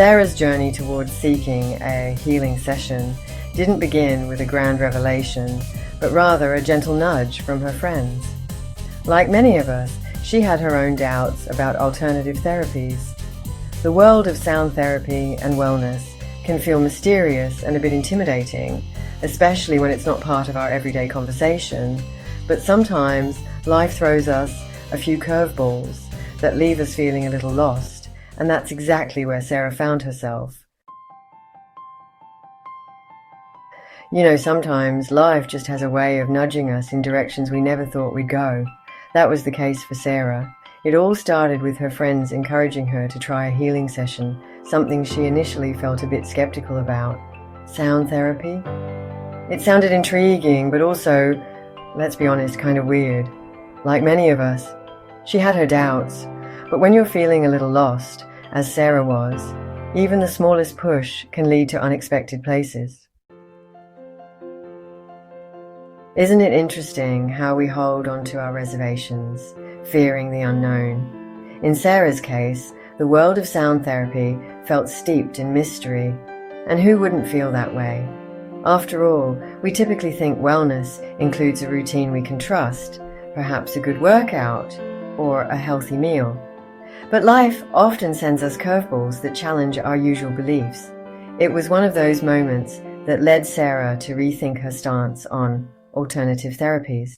Sarah's journey towards seeking a healing session didn't begin with a grand revelation, but rather a gentle nudge from her friends. Like many of us, she had her own doubts about alternative therapies. The world of sound therapy and wellness can feel mysterious and a bit intimidating, especially when it's not part of our everyday conversation, but sometimes life throws us a few curveballs that leave us feeling a little lost, and that's exactly where Sarah found herself. You know, sometimes life just has a way of nudging us in directions we never thought we'd go. That was the case for Sarah. It all started with her friends encouraging her to try a healing session, something she initially felt a bit skeptical about. Sound therapy? It sounded intriguing, but also, let's be honest, kind of weird. Like many of us, she had her doubts, but when you're feeling a little lost, as Sarah was, even the smallest push can lead to unexpected places. Isn't it interesting how we hold onto our reservations, fearing the unknown? In Sarah's case, the world of sound therapy felt steeped in mystery, and who wouldn't feel that way? After all, we typically think wellness includes a routine we can trust, perhaps a good workout, or a healthy meal. But life often sends us curveballs that challenge our usual beliefs. It was one of those moments that led Sarah to rethink her stance on alternative therapies.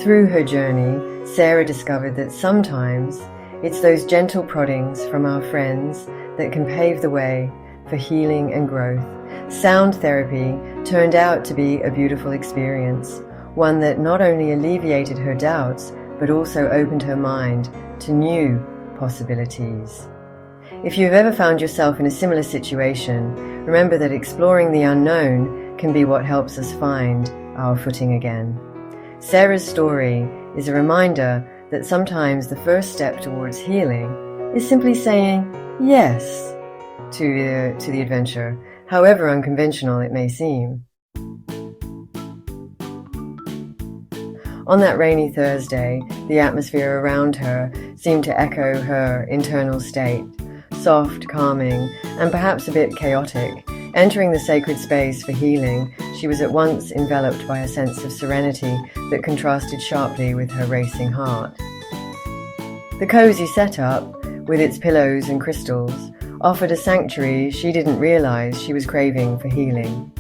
Through her journey, Sarah discovered that sometimes it's those gentle proddings from our friends that can pave the way for healing and growth. Sound therapy turned out to be a beautiful experience, one that not only alleviated her doubts, but also opened her mind to new possibilities. If you've ever found yourself in a similar situation, remember that exploring the unknown can be what helps us find our footing again. Sarah's story is a reminder that sometimes the first step towards healing is simply saying yes to the adventure, however unconventional it may seem. On that rainy Thursday, the atmosphere around her seemed to echo her internal state, soft, calming, and perhaps a bit chaotic. Entering the sacred space for healing, she was at once enveloped by a sense of serenity that contrasted sharply with her racing heart. The cozy setup, with its pillows and crystals, offered a sanctuary she didn't realize she was craving for healing.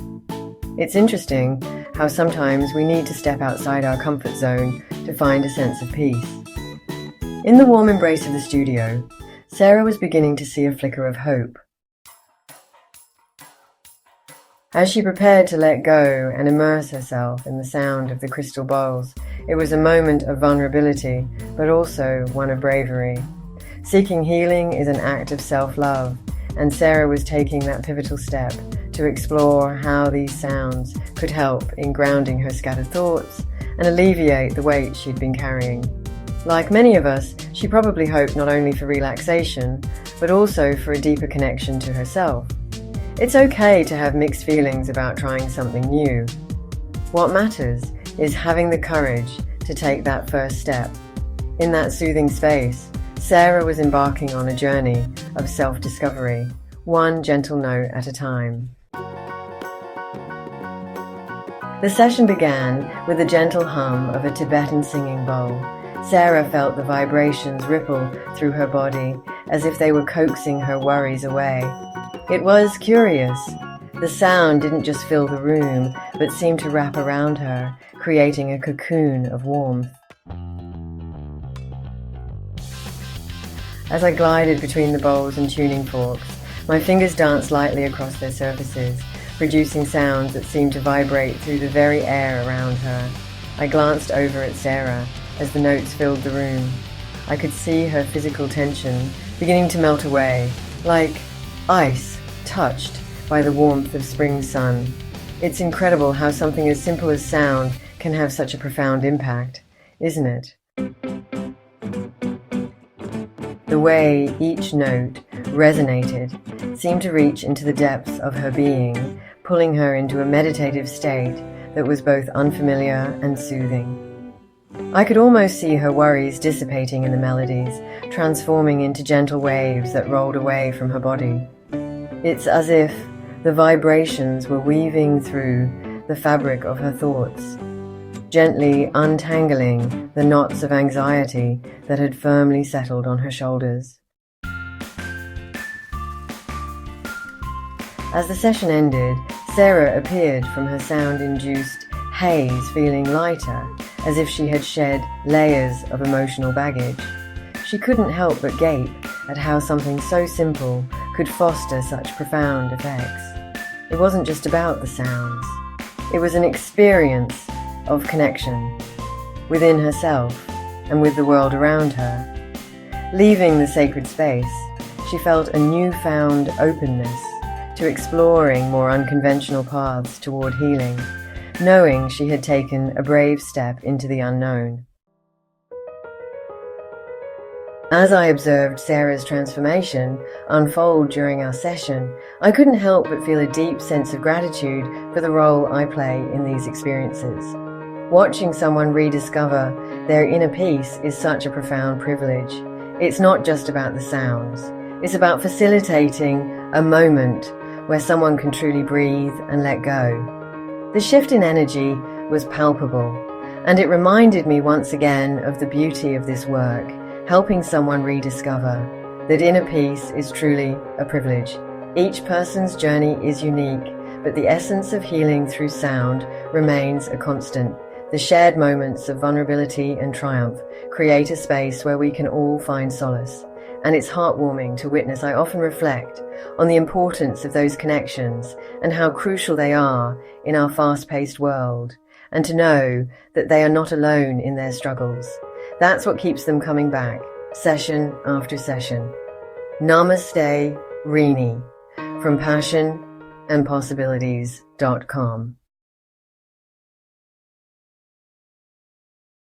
It's interesting how sometimes we need to step outside our comfort zone to find a sense of peace. In the warm embrace of the studio, Sarah was beginning to see a flicker of hope. As she prepared to let go and immerse herself in the sound of the crystal bowls, it was a moment of vulnerability, but also one of bravery. Seeking healing is an act of self-love, and Sarah was taking that pivotal step to explore how these sounds could help in grounding her scattered thoughts and alleviate the weight she'd been carrying. Like many of us, she probably hoped not only for relaxation, but also for a deeper connection to herself. It's okay to have mixed feelings about trying something new. What matters is having the courage to take that first step. In that soothing space, Sarah was embarking on a journey of self-discovery, one gentle note at a time. The session began with the gentle hum of a Tibetan singing bowl. Sarah felt the vibrations ripple through her body as if they were coaxing her worries away. It was curious. The sound didn't just fill the room, but seemed to wrap around her, creating a cocoon of warmth. As I glided between the bowls and tuning forks, my fingers danced lightly across their surfaces, producing sounds that seemed to vibrate through the very air around her. I glanced over at Sarah as the notes filled the room. I could see her physical tension beginning to melt away, like ice touched by the warmth of spring sun. It's incredible how something as simple as sound can have such a profound impact, isn't it? The way each note resonated seemed to reach into the depths of her being, pulling her into a meditative state that was both unfamiliar and soothing. I could almost see her worries dissipating in the melodies, transforming into gentle waves that rolled away from her body. It's as if the vibrations were weaving through the fabric of her thoughts, gently untangling the knots of anxiety that had firmly settled on her shoulders. As the session ended, Sarah appeared from her sound-induced haze feeling lighter, as if she had shed layers of emotional baggage. She couldn't help but gape at how something so simple could foster such profound effects. It wasn't just about the sounds. It was an experience of connection within herself and with the world around her. Leaving the sacred space, she felt a newfound openness to exploring more unconventional paths toward healing, knowing she had taken a brave step into the unknown. As I observed Sarah's transformation unfold during our session, I couldn't help but feel a deep sense of gratitude for the role I play in these experiences. Watching someone rediscover their inner peace is such a profound privilege. It's not just about the sounds. It's about facilitating a moment where someone can truly breathe and let go. The shift in energy was palpable, and it reminded me once again of the beauty of this work, helping someone rediscover that inner peace is truly a privilege. Each person's journey is unique, but the essence of healing through sound remains a constant. The shared moments of vulnerability and triumph create a space where we can all find solace. And it's heartwarming to witness. I often reflect on the importance of those connections and how crucial they are in our fast-paced world, and to know that they are not alone in their struggles. That's what keeps them coming back, session after session. Namaste, Rini, from passionandpossibilities.com.